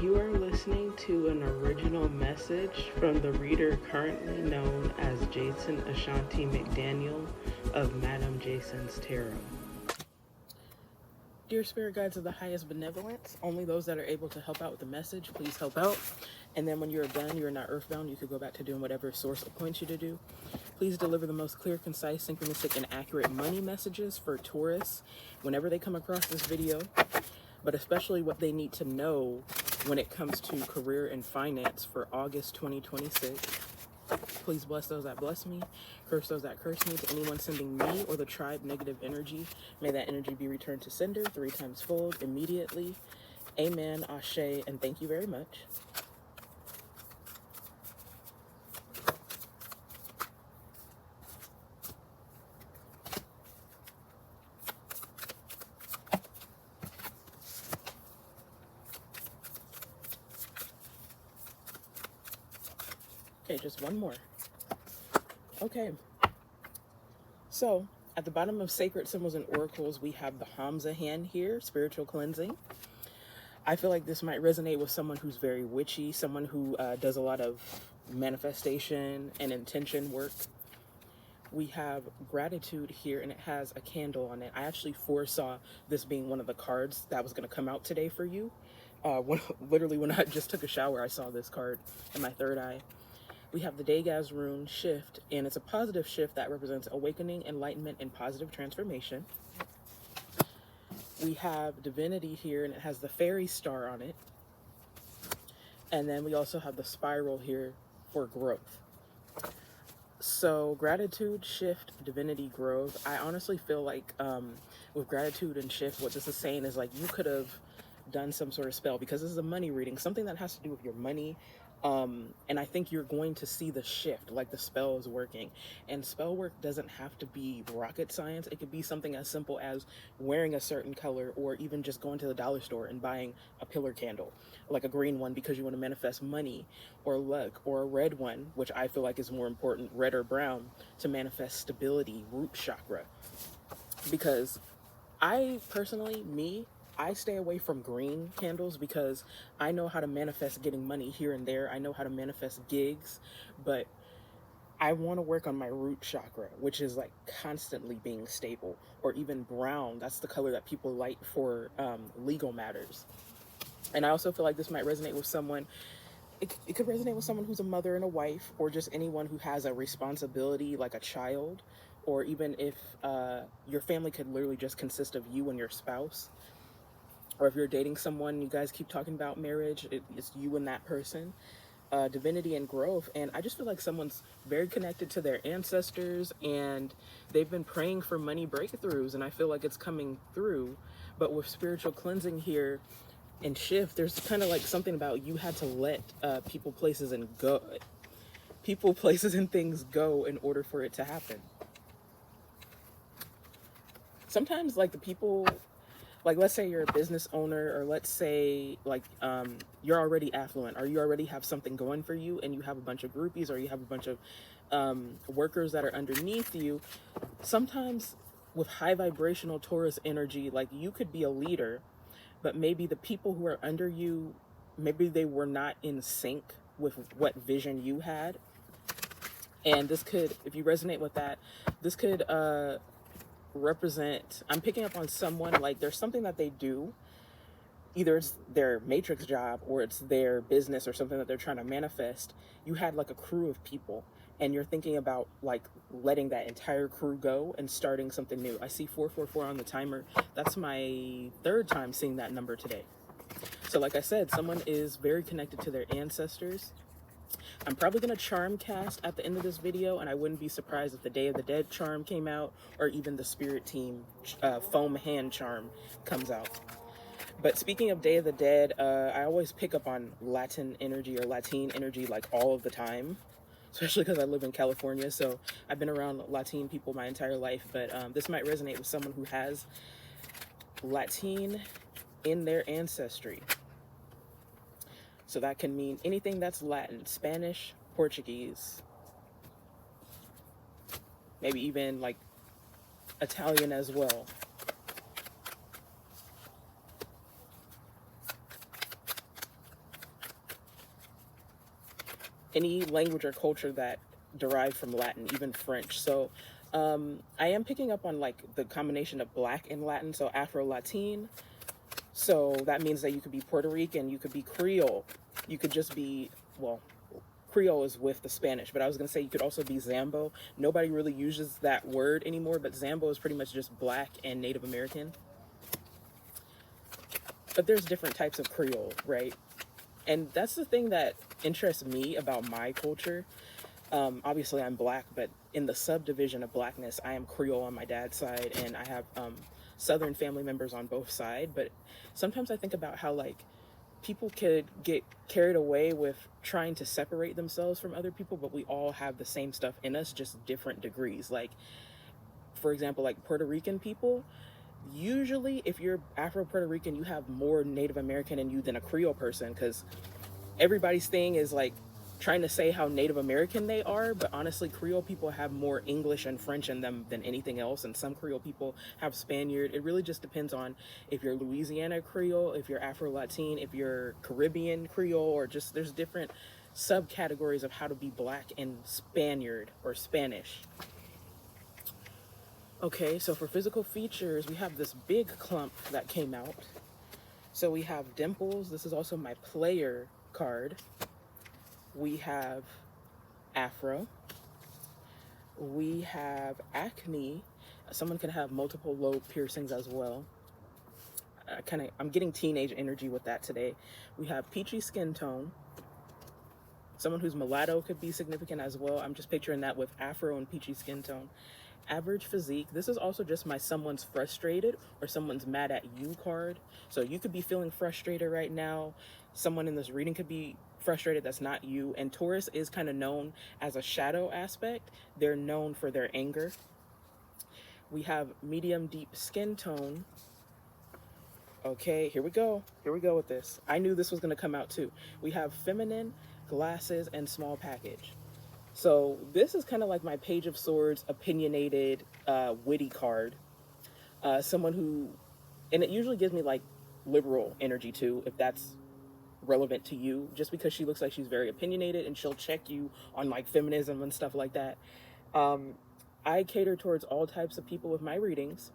You are listening to an original message from the reader currently known as Jason Ashanti McDaniel of Madam Jason's Tarot. Dear spirit guides of the highest benevolence, only those that are able to help out with the message, please help out. And then when you're done, you're not earthbound, you could go back to doing whatever source appoints you to do. Please deliver the most clear, concise, synchronistic, and accurate money messages for Taurus whenever they come across this video, but especially what they need to know when it comes to career and finance for August 2026. Please bless those that bless me, curse those that curse me. To anyone sending me or the tribe negative energy, may that energy be returned to sender 3 times fold immediately. Amen, Ashe, and thank you very much. Okay, just one more. Okay. So, at the bottom of Sacred Symbols and Oracles, we have the Hamza hand here, spiritual cleansing. I feel like this might resonate with someone who's very witchy, someone who does a lot of manifestation and intention work. We have gratitude here, and it has a candle on it. I actually foresaw this being one of the cards that was going to come out today for you. Literally, when I just took a shower, I saw this card in my third eye. We have the Degas rune shift, and it's a positive shift that represents awakening, enlightenment, and positive transformation. We have divinity here, and it has the fairy star on it. And then we also have the spiral here for growth. So gratitude, shift, divinity, growth. I honestly feel like with gratitude and shift, what this is saying is like you could have done some sort of spell, because this is a money reading, something that has to do with your money. And I think you're going to see the shift, like the spell is working. And spell work doesn't have to be rocket science. It could be something as simple as wearing a certain color, or even just going to the dollar store and buying a pillar candle, like a green one because you want to manifest money or luck, or a red one, which I feel like is more important, red or brown, to manifest stability, root chakra. Because I personally, I stay away from green candles because I know how to manifest getting money here and there. I know how to manifest gigs, but I want to work on my root chakra, which is like constantly being stable. Or even brown, that's the color that people light for legal matters. And I also feel like this might resonate with someone. It could resonate with someone who's a mother and a wife, or just anyone who has a responsibility like a child, or even if your family could literally just consist of you and your spouse. Or if you're dating someone, you guys keep talking about marriage, it's you and that person. Divinity and growth. And I just feel like someone's very connected to their ancestors, and they've been praying for money breakthroughs, and I feel like it's coming through. But with spiritual cleansing here and shift, there's kind of like something about you had to let people, places, and things go in order for it to happen. Sometimes like the people, like let's say you're a business owner, or let's say like you're already affluent, or you already have something going for you, and you have a bunch of groupies, or you have a bunch of workers that are underneath you. Sometimes with high vibrational Taurus energy, like you could be a leader, but maybe the people who are under you, maybe they were not in sync with what vision you had. And this could, if you resonate with that, this could represent, I'm picking up on someone, like there's something that they do, either it's their matrix job or it's their business or something that they're trying to manifest. You had like a crew of people, and you're thinking about like letting that entire crew go and starting something new. I see 444 on the timer. That's my third time seeing that number today. So like I said, someone is very connected to their ancestors. I'm probably going to charm cast at the end of this video, and I wouldn't be surprised if the Day of the Dead charm came out, or even the Spirit Team foam hand charm comes out. But speaking of Day of the Dead, I always pick up on Latin energy like all of the time, especially because I live in California, so I've been around Latin people my entire life. But this might resonate with someone who has Latin in their ancestry. So that can mean anything that's Latin, Spanish, Portuguese, maybe even like Italian as well. any language or culture that derived from Latin, even French. So I am picking up on like the combination of Black and Latin, so Afro-Latin. So that means that you could be Puerto Rican, you could be Creole, you could just be, well, Creole is with the Spanish, but I was going to say you could also be Zambo. Nobody really uses that word anymore, but Zambo is pretty much just Black and Native American. But there's different types of Creole, right? And that's the thing that interests me about my culture. Obviously, I'm Black, but in the subdivision of Blackness, I am Creole on my dad's side, and I have Southern family members on both sides. But sometimes I think about how, like, people could get carried away with trying to separate themselves from other people, but we all have the same stuff in us, just different degrees. Like, for example, like Puerto Rican people, usually if you're Afro-Puerto Rican, you have more Native American in you than a Creole person, because everybody's thing is like trying to say how Native American they are, but honestly, Creole people have more English and French in them than anything else, and some Creole people have Spaniard. It really just depends on if you're Louisiana Creole, if you're Afro-Latin, if you're Caribbean Creole, or just there's different subcategories of how to be Black and Spaniard or Spanish. Okay, so for physical features, we have this big clump that came out. So we have dimples. This is also my player card. We have afro. We have acne. Someone can have multiple lobe piercings as well. I'm getting teenage energy with that today. We have peachy skin tone. Someone who's mulatto could be significant as well. I'm just picturing that with afro and peachy skin tone. Average physique. This is also just my someone's frustrated or someone's mad at you card. So you could be feeling frustrated right now. Someone in this reading could be frustrated that's not you. And Taurus is kind of known as a shadow aspect. They're known for their anger. We have medium deep skin tone. Okay, here we go. Here we go with this. I knew this was going to come out too. We have feminine, glasses, and small package. So this is kind of like my Page of Swords, opinionated, witty card. Someone who, and it usually gives me like liberal energy too, if that's relevant to you, just because she looks like she's very opinionated and she'll check you on like feminism and stuff like that. I cater towards all types of people with my readings.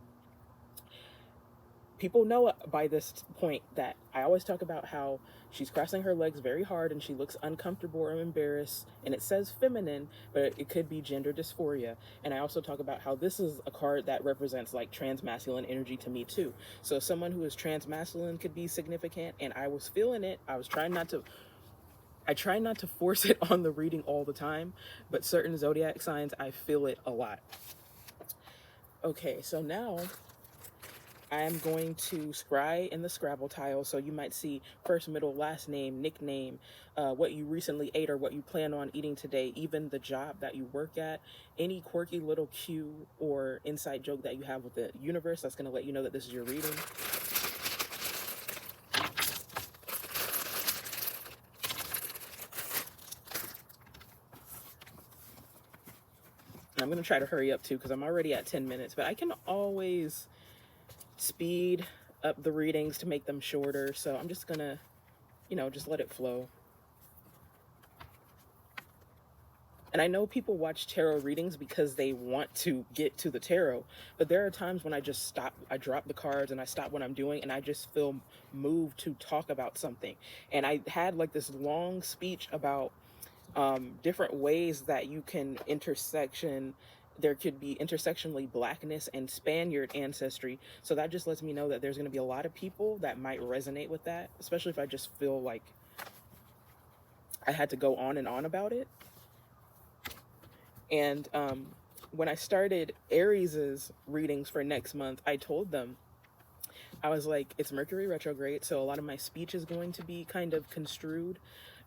People know by this point that I always talk about how she's crossing her legs very hard and she looks uncomfortable or embarrassed, and it says feminine, but it could be gender dysphoria. And I also talk about how this is a card that represents like transmasculine energy to me too. So someone who is transmasculine could be significant, and I was feeling it. I try not to force it on the reading all the time, but certain zodiac signs, I feel it a lot. Okay, so now I am going to scry in the Scrabble tile, so you might see first, middle, last name, nickname, what you recently ate or what you plan on eating today, even the job that you work at, any quirky little cue or inside joke that you have with the universe that's going to let you know that this is your reading. And I'm going to try to hurry up too, because I'm already at 10 minutes, but I can always speed up the readings to make them shorter. So I'm just gonna, just let it flow. And I know people watch tarot readings because they want to get to the tarot, but there are times when I just stop, I drop the cards and I stop what I'm doing and I just feel moved to talk about something. And I had like this long speech about different ways that you can there could be intersectionally Blackness and Spaniard ancestry. So that just lets me know that there's going to be a lot of people that might resonate with that, especially if I just feel like I had to go on and on about it. And when I started Aries' readings for next month, I told them, I was like, it's Mercury retrograde, so a lot of my speech is going to be kind of construed,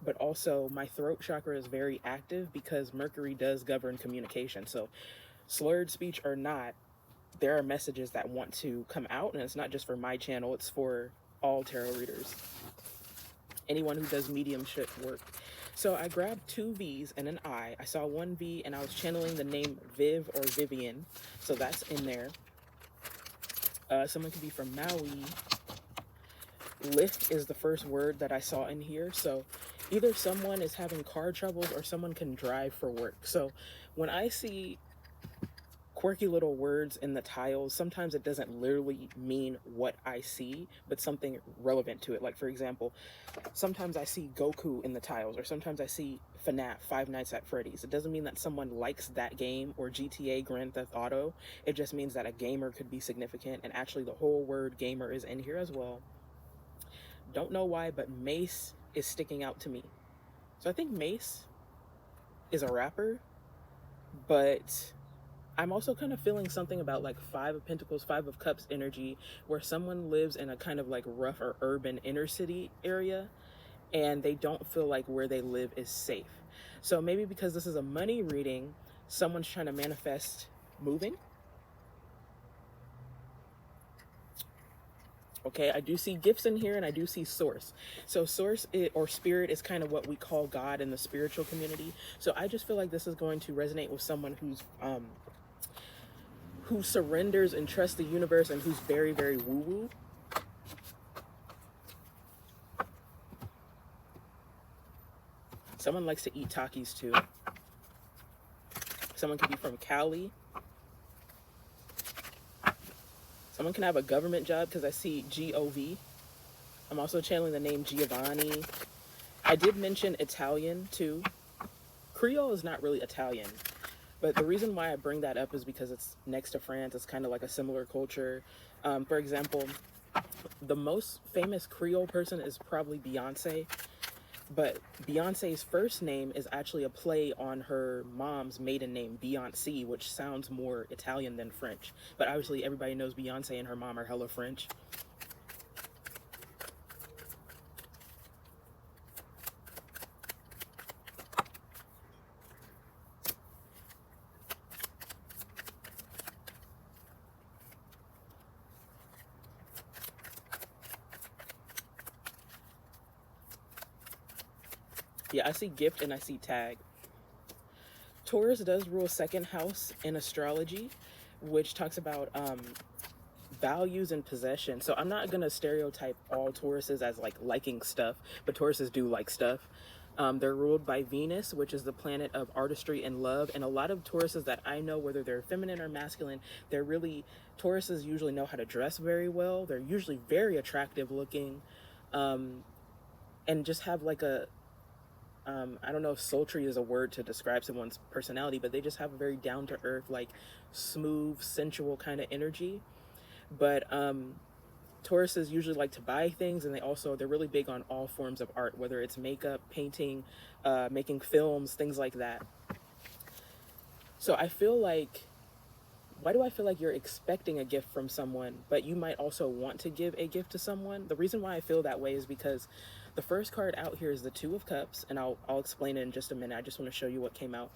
but also my throat chakra is very active because Mercury does govern communication. So slurred speech or not, there are messages that want to come out, and it's not just for my channel, it's for all tarot readers, anyone who does mediumship work. So I grabbed 2 V's and an I. I saw 1 V and I was channeling the name Viv or Vivian, so that's in there. Someone could be from Maui. lift is the first word that I saw in here. So either someone is having car troubles or someone can drive for work. So when I see quirky little words in the tiles, sometimes it doesn't literally mean what I see, but something relevant to it. Like, for example, sometimes I see Goku in the tiles, or sometimes I see FNAF, Five Nights at Freddy's. It doesn't mean that someone likes that game or GTA, Grand Theft Auto. It just means that a gamer could be significant, and actually the whole word gamer is in here as well. Don't know why, but Mace is sticking out to me. So I think Mace is a rapper, but I'm also kind of feeling something about like Five of Pentacles, Five of Cups energy, where someone lives in a kind of like rough or urban inner city area, and they don't feel like where they live is safe. So maybe because this is a money reading, someone's trying to manifest moving. Okay, I do see gifts in here, and I do see source. So source or spirit is kind of what we call God in the spiritual community. So I just feel like this is going to resonate with someone who surrenders and trusts the universe, and who's very, very woo-woo. Someone likes to eat Takis too. Someone could be from Kaale. Someone can have a government job because I see G-O-V. I'm also channeling the name Giovanni. I did mention Italian too. Creole is not really Italian, but the reason why I bring that up is because it's next to France. It's kind of like a similar culture. For example, the most famous Creole person is probably Beyonce, but Beyonce's first name is actually a play on her mom's maiden name, Beyonce, which sounds more Italian than French. But obviously everybody knows Beyonce and her mom are hella French. Yeah, I see gift and I see tag. Taurus does rule second house in astrology, which talks about values and possession. So I'm not going to stereotype all Tauruses as like liking stuff, but Tauruses do like stuff. They're ruled by Venus, which is the planet of artistry and love. And a lot of Tauruses that I know, whether they're feminine or masculine, Tauruses usually know how to dress very well. They're usually very attractive looking, and just have like a, I don't know if sultry is a word to describe someone's personality, but they just have a very down to earth, like smooth, sensual kind of energy. But Tauruses usually like to buy things, and they're really big on all forms of art, whether it's makeup, painting, making films, things like that. So why do I feel like you're expecting a gift from someone, but you might also want to give a gift to someone? The reason why I feel that way is because the first card out here is the Two of Cups, and I'll explain it in just a minute. I just want to show you what came out.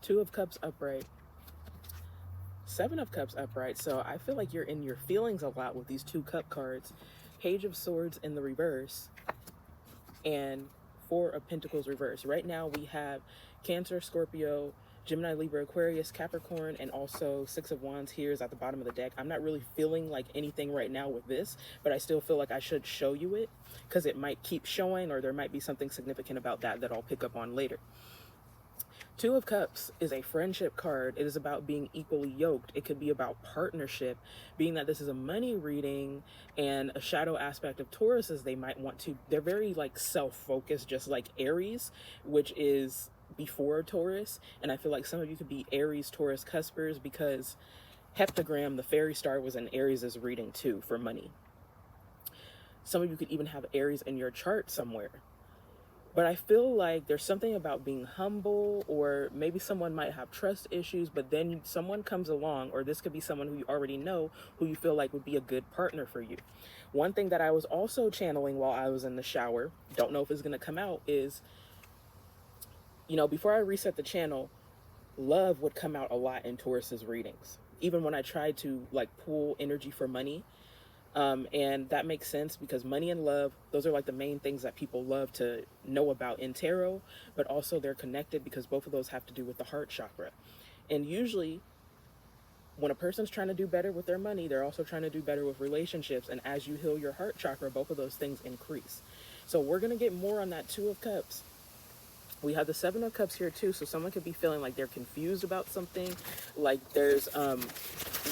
Two of Cups upright, Seven of Cups upright. So I feel like you're in your feelings a lot with these two cup cards. Page of Swords in the reverse, and Four of Pentacles reverse. Right now we have Cancer, Scorpio, Gemini, Libra, Aquarius, Capricorn, and also Six of Wands here is at the bottom of the deck. I'm not really feeling like anything right now with this, but I still feel like I should show you it because it might keep showing, or there might be something significant about that I'll pick up on later. Two of Cups is a friendship card. It is about being equally yoked. It could be about partnership, being that this is a money reading, and a shadow aspect of Taurus is they're very like self-focused, just like Aries, which is before Taurus. And I feel like some of you could be Aries, Taurus cuspers, because Heptagram, the fairy star, was in Aries' reading too for money. Some of you could even have Aries in your chart somewhere. But I feel like there's something about being humble, or maybe someone might have trust issues, but then someone comes along, or this could be someone who you already know, who you feel like would be a good partner for you. One thing that I was also channeling while I was in the shower, don't know if it's going to come out, is, before I reset the channel, love would come out a lot in Taurus's readings. Even when I tried to like pull energy for money, and that makes sense because money and love, those are like the main things that people love to know about in tarot, but also they're connected because both of those have to do with the heart chakra. And usually when a person's trying to do better with their money, they're also trying to do better with relationships. And as you heal your heart chakra, both of those things increase. So we're going to get more on that Two of Cups. We have the Seven of Cups here too. So someone could be feeling like they're confused about something, like there's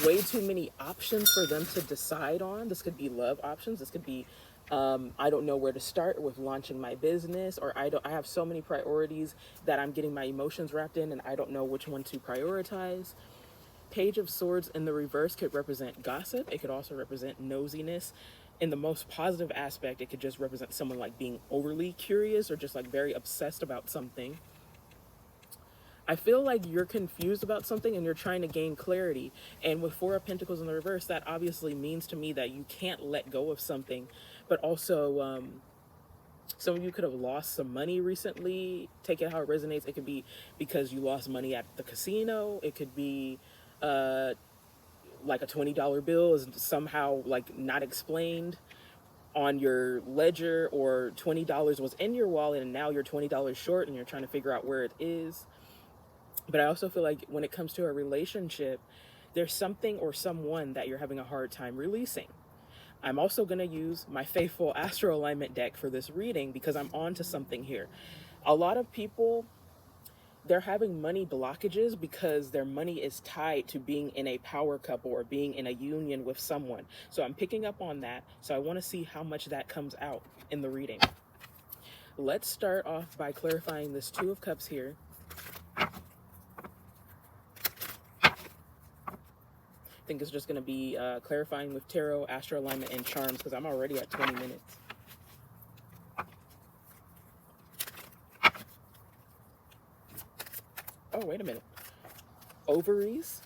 way too many options for them to decide on. This could be love options. This could be I don't know where to start with launching my business, or I have so many priorities that I'm getting my emotions wrapped in and I don't know which one to prioritize. Page of Swords in the reverse could represent gossip. It could also represent nosiness. In the most positive aspect, it could just represent someone like being overly curious or just like very obsessed about something. I feel like you're confused about something and you're trying to gain clarity. And with Four of Pentacles in the reverse, that obviously means to me that you can't let go of something. But also, some of you could have lost some money recently. Take it how it resonates. It could be because you lost money at the casino. It could be like a $20 bill is somehow like not explained on your ledger, or $20 was in your wallet and now you're $20 short and you're trying to figure out where it is. But I also feel like when it comes to a relationship, there's something or someone that you're having a hard time releasing. I'm also going to use my Faithful Astro Alignment deck for this reading because I'm on to something here. A lot of people, they're having money blockages because their money is tied to being in a power couple or being in a union with someone. So I'm picking up on that. So I want to see how much that comes out in the reading. Let's start off by clarifying this Two of Cups here. I think it's just going to be clarifying with tarot, astro alignment, and charms because I'm already at 20 minutes. Oh, wait a minute. Ovaries.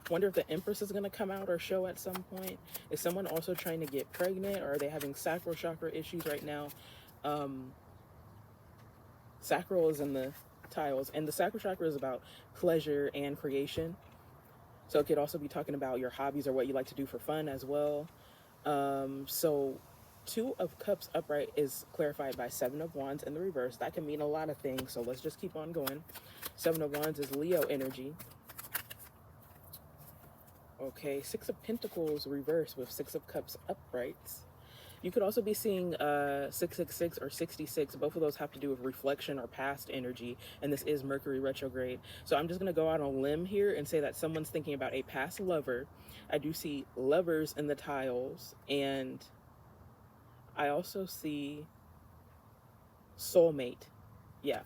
Wonder if the Empress is going to come out or show at some point. Is someone also trying to get pregnant, or are they having sacral chakra issues right now? Sacral is in the tiles, and the sacral chakra is about pleasure and creation. So it could also be talking about your hobbies or what you like to do for fun as well. So Two of Cups upright is clarified by Seven of Wands in the reverse. That can mean a lot of things, so let's just keep on going. Seven of Wands is Leo energy. Okay, Six of Pentacles reverse with Six of Cups uprights. You could also be seeing 666 or 66. Both of those have to do with reflection or past energy, and this is Mercury retrograde. So I'm just going to go out on a limb here and say that someone's thinking about a past lover. I do see lovers in the tiles, and I also see soulmate. Yeah.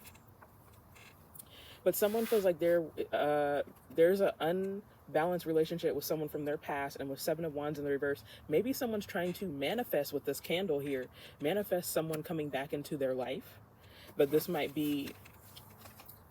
But someone feels like there's an unbalanced relationship with someone from their past, and with Seven of Wands in the reverse, maybe someone's trying to manifest with this candle here, manifest someone coming back into their life. But this might be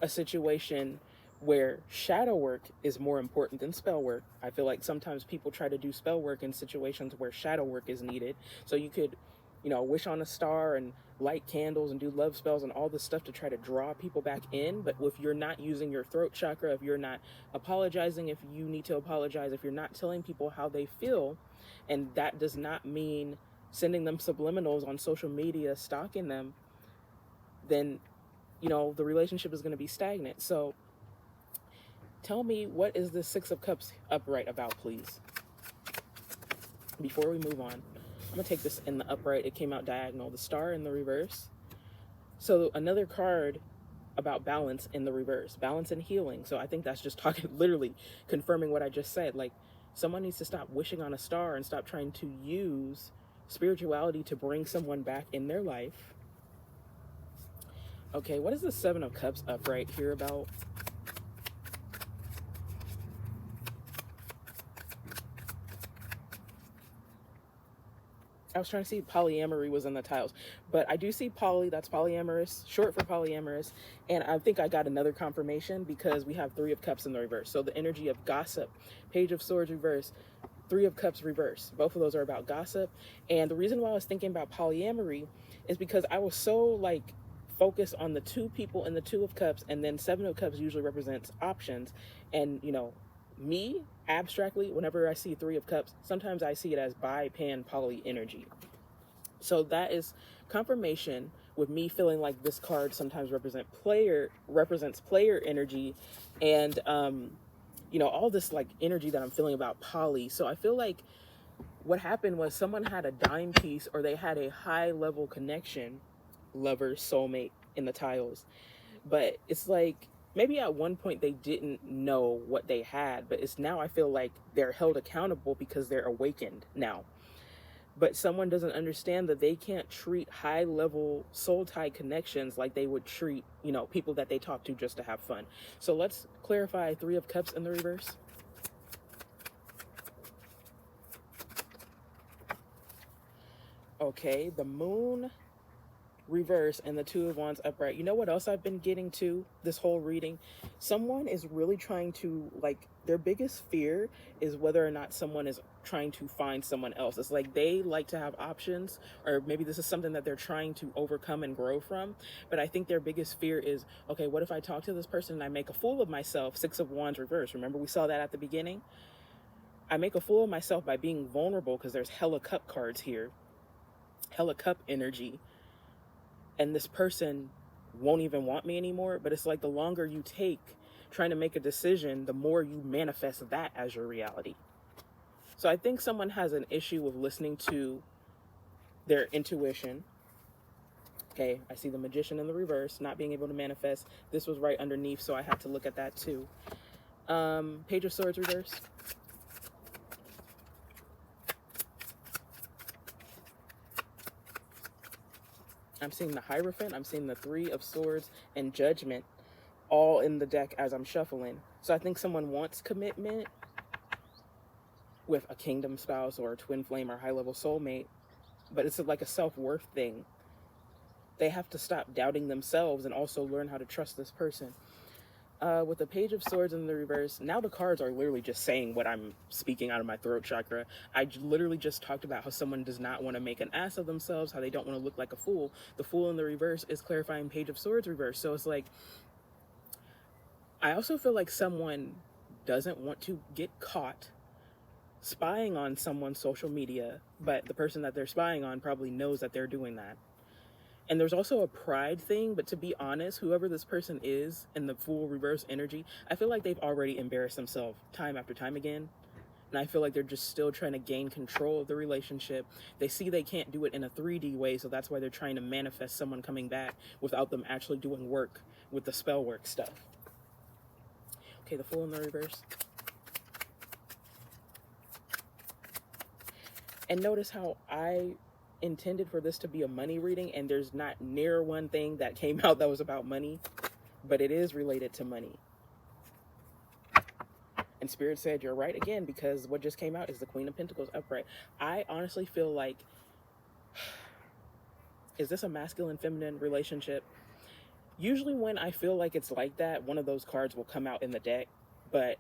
a situation where shadow work is more important than spell work. I feel like sometimes people try to do spell work in situations where shadow work is needed. So you could, wish on a star and light candles and do love spells and all this stuff to try to draw people back in. But if you're not using your throat chakra, if you're not apologizing, if you need to apologize, if you're not telling people how they feel, and that does not mean sending them subliminals on social media, stalking them, then, the relationship is going to be stagnant. So tell me, what is the Six of Cups upright about, please? Before we move on, I'm going to take this in the upright. It came out diagonal. The Star in the reverse. So another card about balance in the reverse. Balance and healing. So I think that's just talking, literally confirming what I just said. Like, someone needs to stop wishing on a star and stop trying to use spirituality to bring someone back in their life. Okay, what is the Seven of Cups upright here about? I was trying to see polyamory was in the tiles, but I do see poly, that's polyamorous, short for polyamorous, and I think I got another confirmation because we have Three of Cups in the reverse. So the energy of gossip, Page of Swords reverse, Three of Cups reverse. Both of those are about gossip, and the reason why I was thinking about polyamory is because I was so focused on the two people in the Two of Cups, and then Seven of Cups usually represents options, and me, abstractly, whenever I see Three of Cups, sometimes I see it as bi, pan, poly energy. So that is confirmation with me feeling like this card sometimes represents player energy, and you know, all this like energy that I'm feeling about poly. So I feel like what happened was someone had a dime piece, or they had a high level connection, lover, soulmate in the tiles. But it's like maybe at one point they didn't know what they had, but it's now I feel like they're held accountable because they're awakened now. But someone doesn't understand that they can't treat high level soul tie connections like they would treat, you know, people that they talk to just to have fun. So let's clarify Three of Cups in the reverse. Okay, the Moon reverse and the Two of Wands upright. You know what else I've been getting to this whole reading? Someone is really trying to, like, their biggest fear is whether or not someone is trying to find someone else. It's like they like to have options, or maybe this is something that they're trying to overcome and grow from. But I think their biggest fear is, okay, what if I talk to this person and I make a fool of myself? Six of Wands reverse. Remember we saw that at the beginning? I make a fool of myself by being vulnerable because there's hella cup cards here. Hella cup energy. And this person won't even want me anymore. But it's like the longer you take trying to make a decision, the more you manifest that as your reality. So I think someone has an issue with listening to their intuition. Okay, I see the Magician in the reverse, not being able to manifest. This was right underneath, so I had to look at that too. Page of Swords reverse. I'm seeing the Hierophant, I'm seeing the Three of Swords and Judgment all in the deck as I'm shuffling. So I think someone wants commitment with a kingdom spouse or a twin flame or high level soulmate, but it's like a self-worth thing. They have to stop doubting themselves and also learn how to trust this person. With the Page of Swords in the reverse, now the cards are literally just saying what I'm speaking out of my throat chakra. I literally just talked about how someone does not want to make an ass of themselves, how they don't want to look like a fool. The Fool in the reverse is clarifying Page of Swords reverse. So it's like, I also feel like someone doesn't want to get caught spying on someone's social media, but the person that they're spying on probably knows that they're doing that. And there's also a pride thing, but to be honest, whoever this person is in the Fool reverse energy, I feel like they've already embarrassed themselves time after time again. And I feel like they're just still trying to gain control of the relationship. They see they can't do it in a 3D way, so that's why they're trying to manifest someone coming back without them actually doing work with the spell work stuff. Okay, the Fool in the reverse. And notice how I intended for this to be a money reading, and there's not near one thing that came out that was about money, but it is related to money. And Spirit said you're right again, because what just came out is the Queen of Pentacles upright. I honestly feel like, is this a masculine feminine relationship? Usually when I feel like it's like that, one of those cards will come out in the deck, but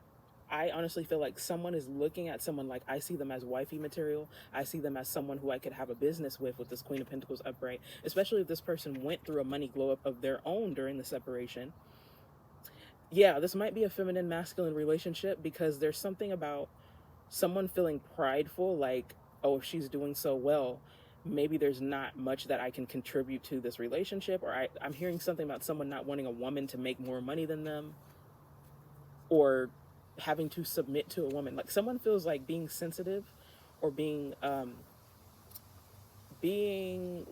I honestly feel like someone is looking at someone like, I see them as wifey material. I see them as someone who I could have a business with this Queen of Pentacles upright, especially if this person went through a money glow up of their own during the separation. Yeah, this might be a feminine masculine relationship, because there's something about someone feeling prideful, like, oh, if she's doing so well, maybe there's not much that I can contribute to this relationship. Or I'm hearing something about someone not wanting a woman to make more money than them, or having to submit to a woman. Like someone feels like being sensitive or being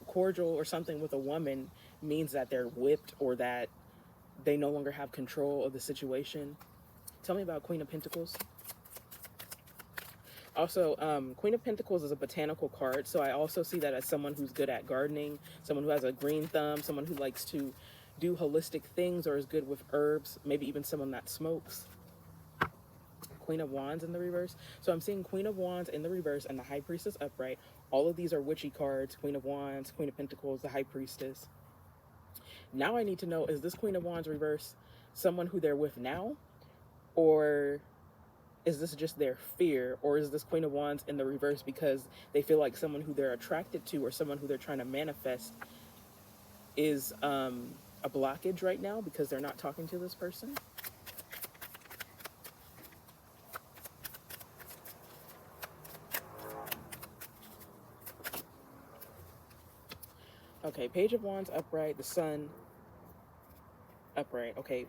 cordial or something with a woman means that they're whipped, or that they no longer have control of the situation. Tell me about Queen of Pentacles. Also, Queen of Pentacles is a botanical card, so I also see that as someone who's good at gardening, someone who has a green thumb, someone who likes to do holistic things or is good with herbs, maybe even someone that smokes. Queen of Wands in the reverse. So I'm seeing Queen of Wands in the reverse and the High Priestess upright. All of these are witchy cards. Queen of Wands, Queen of Pentacles, the High Priestess. Now I need to know, is this Queen of Wands reverse someone who they're with now? Or is this just their fear? Or is this Queen of Wands in the reverse because they feel like someone who they're attracted to or someone who they're trying to manifest is a blockage right now because they're not talking to this person? Okay, Page of Wands upright, the Sun upright. Okay,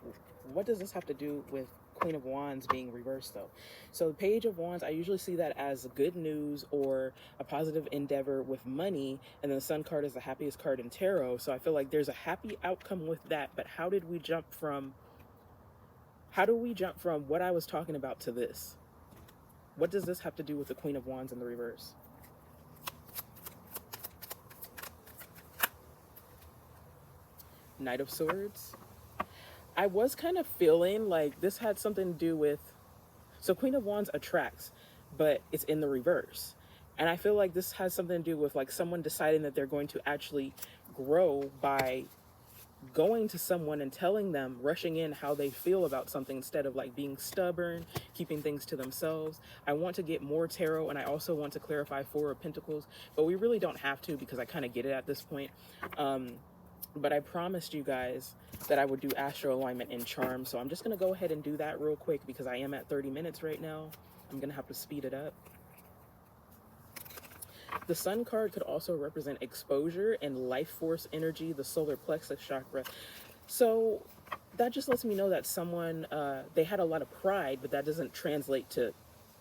what does this have to do with Queen of Wands being reversed though. So the Page of Wands, I usually see that as good news or a positive endeavor with money, and then the Sun card is the happiest card in tarot. So I feel like there's a happy outcome with that. But how do we jump from what I was talking about to this? What does this have to do with the Queen of Wands in the reverse? Knight of Swords. I was kind of feeling like this had something to do with, so Queen of Wands attracts, but it's in the reverse. And I feel like this has something to do with like someone deciding that they're going to actually grow by going to someone and telling them, rushing in how they feel about something instead of like being stubborn, keeping things to themselves. I want to get more tarot, and I also want to clarify Four of Pentacles, but we really don't have to because I kind of get it at this point. But I promised you guys that I would do astro alignment and charm, so I'm just going to go ahead and do that real quick because I am at 30 minutes right now. I'm going to have to speed it up. The Sun card could also represent exposure and life force energy, the solar plexus chakra. So that just lets me know that someone, they had a lot of pride, but that doesn't translate to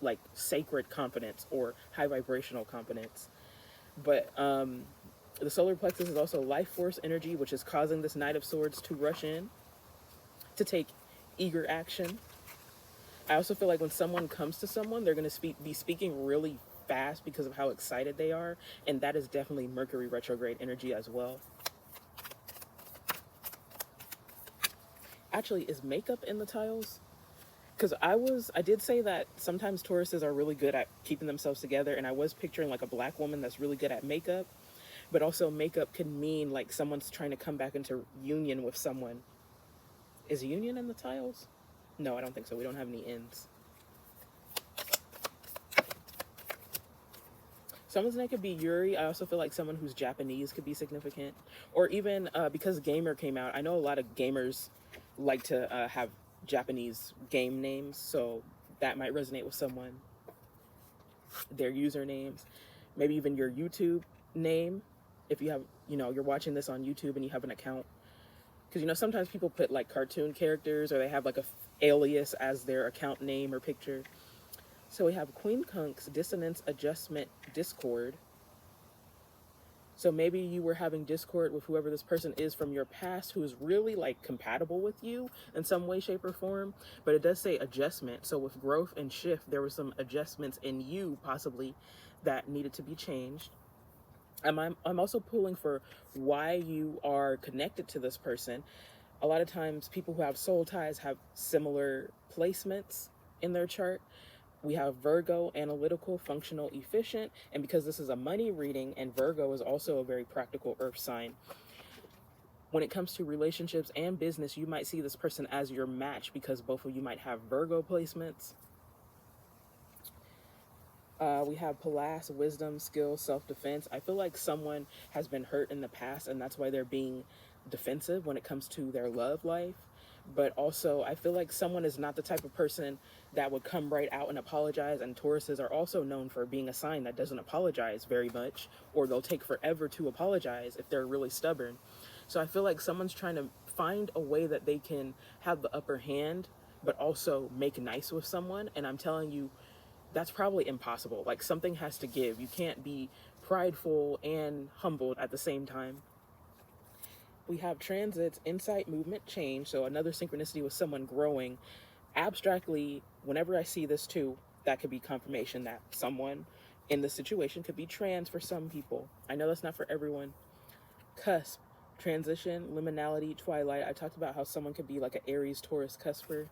like sacred confidence or high vibrational confidence. But the solar plexus is also life force energy, which is causing this Knight of Swords to rush in, to take eager action. I also feel like when someone comes to someone, they're going to be speaking really fast because of how excited they are, and that is definitely Mercury retrograde energy as well. Actually, is makeup in the tiles? Because I did say that sometimes Tauruses are really good at keeping themselves together, and I was picturing like a black woman that's really good at makeup, but also makeup can mean like someone's trying to come back into union with someone. Is union in the tiles? No, I don't think so. We don't have any ends. Someone's name could be Yuri. I also feel like someone who's Japanese could be significant. Or even because Gamer came out, I know a lot of gamers like to have Japanese game names, so that might resonate with someone. Their usernames, maybe even your YouTube name. If you have, you're watching this on YouTube and you have an account. Because, sometimes people put like cartoon characters or they have like a alias as their account name or picture. So we have Queen Kunks, Dissonance, Adjustment, Discord. So maybe you were having discord with whoever this person is from your past who is really like compatible with you in some way, shape, or form. But it does say adjustment. So with growth and shift, there were some adjustments in you possibly that needed to be changed. I'm also pulling for why you are connected to this person. A lot of times people who have soul ties have similar placements in their chart. We have Virgo, analytical, functional, efficient, and because this is a money reading and Virgo is also a very practical earth sign, when it comes to relationships and business, you might see this person as your match because both of you might have Virgo placements. We have Palace, wisdom, skill, self-defense. I feel like someone has been hurt in the past and that's why they're being defensive when it comes to their love life. But also, I feel like someone is not the type of person that would come right out and apologize. And Tauruses are also known for being a sign that doesn't apologize very much, or they'll take forever to apologize if they're really stubborn. So I feel like someone's trying to find a way that they can have the upper hand, but also make nice with someone. And I'm telling you, that's probably impossible. Like something has to give. You can't be prideful and humbled at the same time. We have transits, insight, movement, change. So another synchronicity with someone growing. Abstractly, whenever I see this too, that could be confirmation that someone in the situation could be trans for some people. I know that's not for everyone. Cusp, transition, liminality, twilight. I talked about how someone could be like an Aries, Taurus cusper.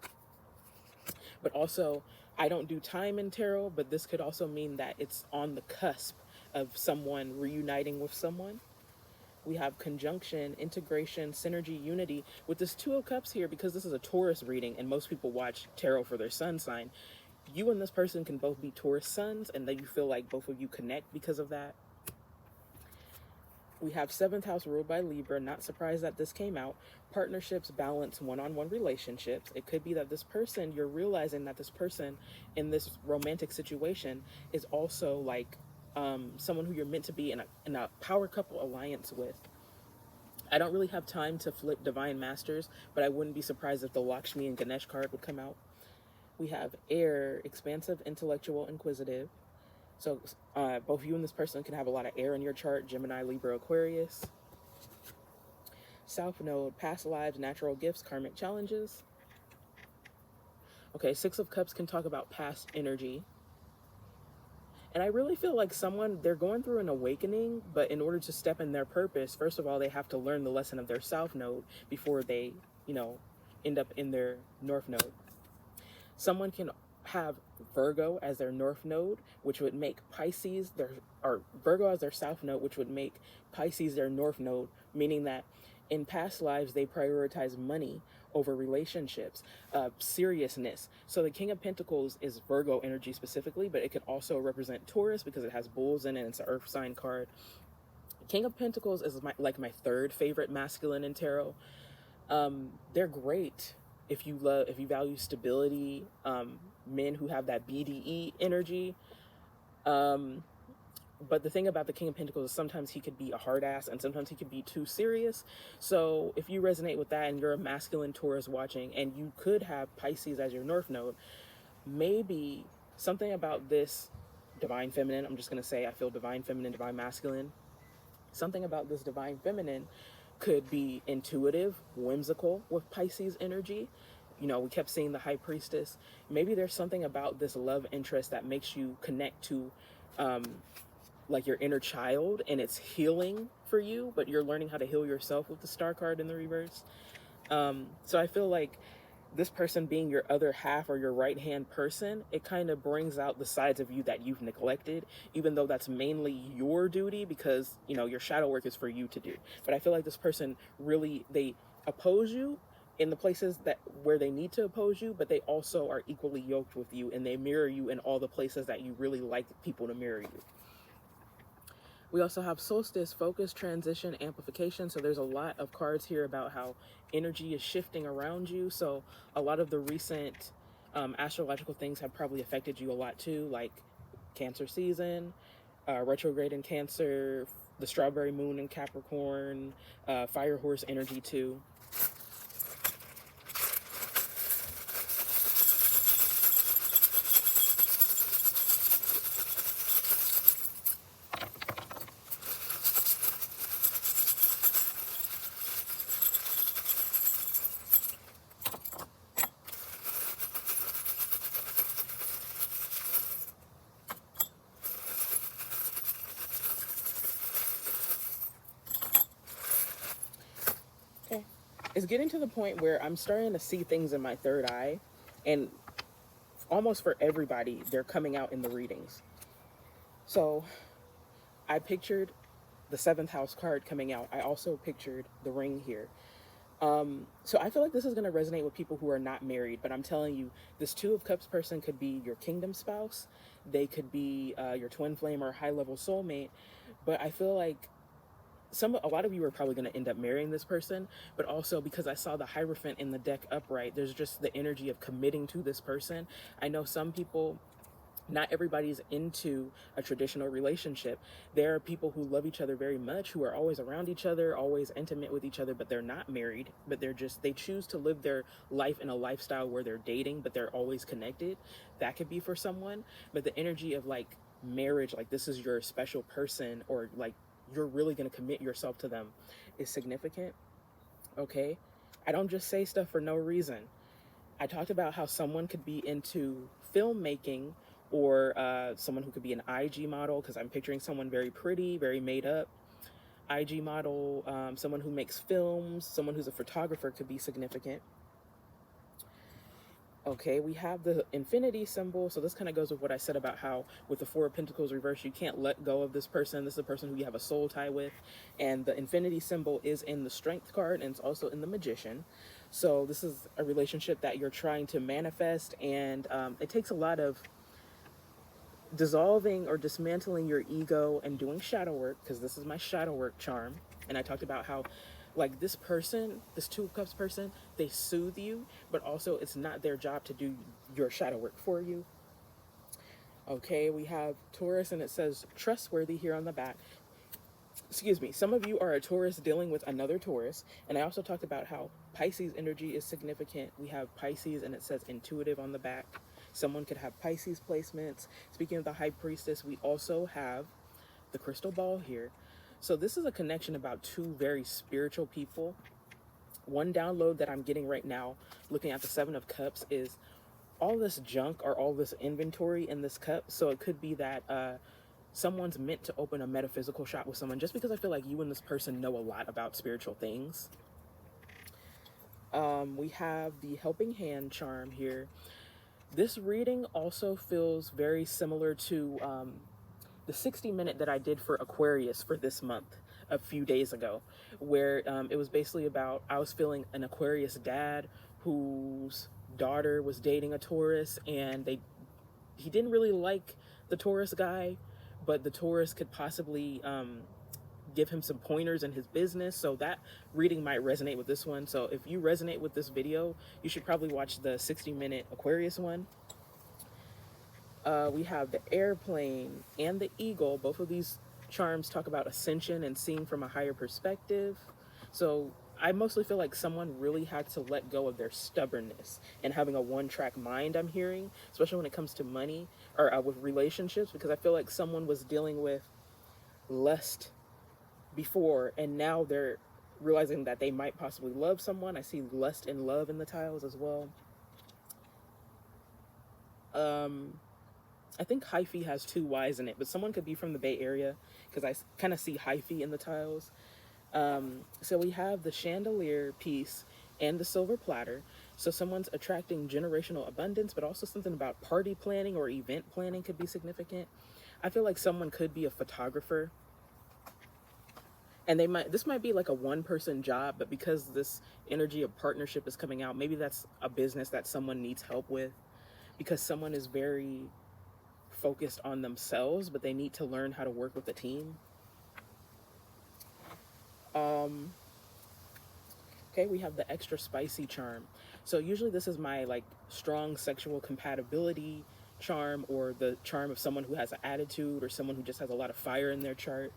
But also, I don't do time in tarot, but this could also mean that it's on the cusp of someone reuniting with someone. We have conjunction, integration, synergy, unity. With this Two of Cups here, because this is a Taurus reading and most people watch tarot for their sun sign, you and this person can both be Taurus suns and then you feel like both of you connect because of that. We have 7th house ruled by Libra. Not surprised that this came out. Partnerships, balance, one-on-one relationships. It could be that this person, you're realizing that this person in this romantic situation is also like someone who you're meant to be in a power couple alliance with. I don't really have time to flip Divine Masters, but I wouldn't be surprised if the Lakshmi and Ganesh card would come out. We have air, expansive, intellectual, inquisitive. So both you and this person can have a lot of air in your chart, Gemini, Libra, Aquarius. South node, past lives, natural gifts, karmic challenges. Okay, Six of Cups can talk about past energy. And I really feel like they're going through an awakening, but in order to step in their purpose, first of all, they have to learn the lesson of their South node before they, end up in their North node. Someone can have Virgo as their North node, which would make Pisces or Virgo as their South node, which would make Pisces their North node, meaning that in past lives, they prioritize money over relationships, seriousness. So the King of Pentacles is Virgo energy specifically, but it could also represent Taurus because it has bulls in it and it's an earth sign card. King of Pentacles is my third favorite masculine in tarot. They're great if you value stability, men who have that BDE energy. But the thing about the King of Pentacles is sometimes he could be a hard ass and sometimes he could be too serious. So if you resonate with that and you're a masculine Taurus watching and you could have Pisces as your North node, maybe something about this divine feminine, I'm just going to say I feel divine feminine, divine masculine. Something about this divine feminine could be intuitive, whimsical with Pisces energy. We kept seeing the High Priestess. Maybe there's something about this love interest that makes you connect to like your inner child, and it's healing for you, but you're learning how to heal yourself with the Star card in the reverse. So I feel like this person being your other half or your right hand person, it kind of brings out the sides of you that you've neglected, even though that's mainly your duty because, your shadow work is for you to do. But I feel like this person really, they oppose you in the places where they need to oppose you, but they also are equally yoked with you and they mirror you in all the places that you really like people to mirror you. We also have solstice, focus, transition, amplification. So there's a lot of cards here about how energy is shifting around you. So a lot of the recent astrological things have probably affected you a lot too, like Cancer season, retrograde in Cancer, the strawberry moon in Capricorn, fire horse energy too. It's getting to the point where I'm starting to see things in my third eye, and almost for everybody, they're coming out in the readings. So I pictured the 7th house card coming out. I also pictured the ring here. So I feel like this is going to resonate with people who are not married, but I'm telling you, this 2 of Cups person could be your kingdom spouse. They could be your twin flame or high-level soulmate, but I feel like a lot of you are probably going to end up marrying this person, but also because I saw the Hierophant in the deck upright, there's just the energy of committing to this person. I know some people, not everybody's into a traditional relationship. There are people who love each other very much, who are always around each other, always intimate with each other, but they're not married, but they choose to live their life in a lifestyle where they're dating, but they're always connected. That could be for someone, but the energy of like marriage, like this is your special person, or like you're really going to commit yourself to them, is significant. Okay, I don't just say stuff for no reason. I talked about how someone could be into filmmaking, or someone who could be an IG model, because I'm picturing someone very pretty, very made up. IG model, someone who makes films, someone who's a photographer could be significant. Okay, we have the infinity symbol. So this kind of goes with what I said about how with the 4 of Pentacles reverse, you can't let go of this person. This is a person who you have a soul tie with. And the infinity symbol is in the Strength card, and it's also in the Magician. So this is a relationship that you're trying to manifest, and it takes a lot of dissolving or dismantling your ego and doing shadow work, because this is my shadow work charm. And I talked about how like this person, this 2 of Cups person, they soothe you, but also it's not their job to do your shadow work for you. Okay, we have Taurus, and it says trustworthy here on the back. excuse me, some of you are a Taurus dealing with another Taurus. And I also talked about how Pisces energy is significant. We have Pisces and it says intuitive on the back. Someone could have Pisces placements. Speaking of the High Priestess, we also have the crystal ball here. So this is a connection about two very spiritual people. One download that I'm getting right now, looking at the Seven of Cups, is all this junk or all this inventory in this cup. So it could be that someone's meant to open a metaphysical shop with someone, just because I feel like you and this person know a lot about spiritual things. We have the helping hand charm here. This reading also feels very similar to the 60-minute that I did for Aquarius for this month a few days ago, where it was basically about, I was feeling an Aquarius dad whose daughter was dating a Taurus, and he didn't really like the Taurus guy, but the Taurus could possibly give him some pointers in his business. So that reading might resonate with this one. So if you resonate with this video, you should probably watch the 60-minute Aquarius one. We have the airplane and the eagle. Both of these charms talk about ascension and seeing from a higher perspective. So I mostly feel like someone really had to let go of their stubbornness and having a one-track mind, I'm hearing, especially when it comes to money or with relationships, because I feel like someone was dealing with lust before, and now they're realizing that they might possibly love someone. I see lust and love in the tiles as well. I think hyphy has two Y's in it, but someone could be from the Bay Area, because I kind of see hyphy in the tiles. So we have the chandelier piece and the silver platter. So someone's attracting generational abundance, but also something about party planning or event planning could be significant. I feel like someone could be a photographer, and this might be like a one-person job, but because this energy of partnership is coming out, maybe that's a business that someone needs help with, because someone is very focused on themselves, but they need to learn how to work with a team. Okay, we have the extra spicy charm. So usually this is my like strong sexual compatibility charm, or the charm of someone who has an attitude, or someone who just has a lot of fire in their chart.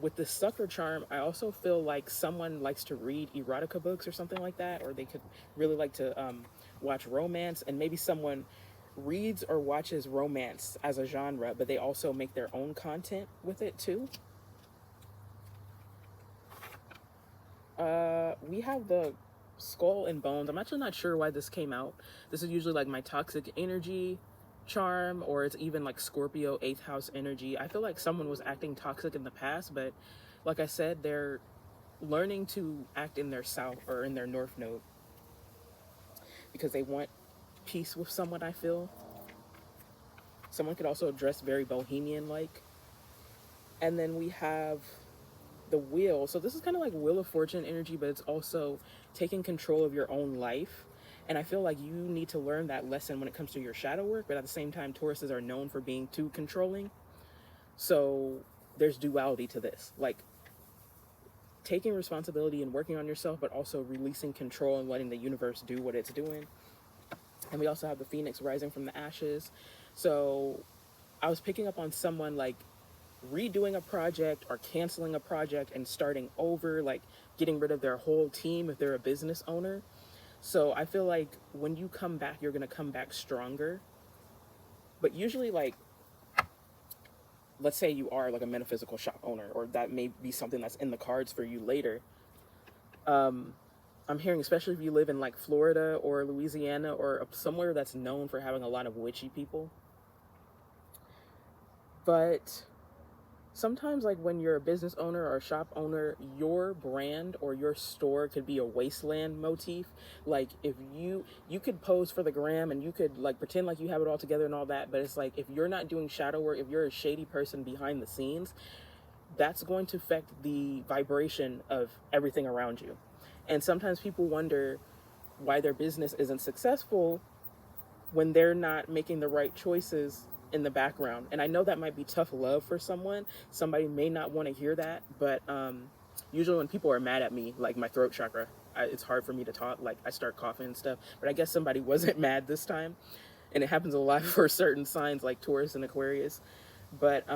With the sucker charm, I also feel like someone likes to read erotica books or something like that, or they could really like to watch romance, and maybe someone reads or watches romance as a genre, but they also make their own content with it too. We have the skull and bones. I'm actually not sure why this came out. This is usually like my toxic energy charm, or it's even like Scorpio 8th house energy. I feel like someone was acting toxic in the past, but like I said, they're learning to act in their south or in their north node because they want peace with someone. I feel someone could also dress very bohemian like. And then we have the wheel. So this is kind of like Wheel of Fortune energy, but it's also taking control of your own life. And I feel like you need to learn that lesson when it comes to your shadow work, but at the same time, Tauruses are known for being too controlling. So there's duality to this, like taking responsibility and working on yourself, but also releasing control and letting the universe do what it's doing. And we also have the Phoenix rising from the ashes. So I was picking up on someone like redoing a project or canceling a project and starting over, like getting rid of their whole team if they're a business owner. So I feel like when you come back, you're going to come back stronger. But usually, like, let's say you are like a metaphysical shop owner, or that may be something that's in the cards for you later. I'm hearing, especially if you live in like Florida or Louisiana or somewhere that's known for having a lot of witchy people. But sometimes, like when you're a business owner or a shop owner, your brand or your store could be a wasteland motif. Like if you could pose for the gram and you could like pretend like you have it all together and all that, but it's like if you're not doing shadow work, if you're a shady person behind the scenes, that's going to affect the vibration of everything around you. And sometimes people wonder why their business isn't successful when they're not making the right choices in the background. And I know that might be tough love for someone. Somebody may not want to hear that, but usually when people are mad at me, like my throat chakra, it's hard for me to talk. Like I start coughing and stuff, but I guess somebody wasn't mad this time. And it happens a lot for certain signs like Taurus and Aquarius. But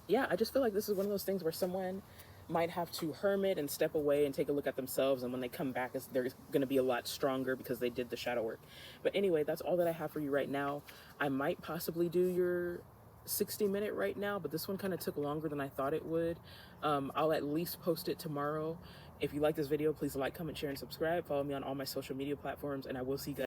yeah, I just feel like this is one of those things where someone might have to hermit and step away and take a look at themselves, and when they come back, they're going to be a lot stronger because they did the shadow work. But anyway, that's all that I have for you right now. I might possibly do your 60-minute right now, but this one kind of took longer than I thought it would. I'll at least post it tomorrow. If you like this video, please like, comment, share, and subscribe. Follow me on all my social media platforms, and I will see you guys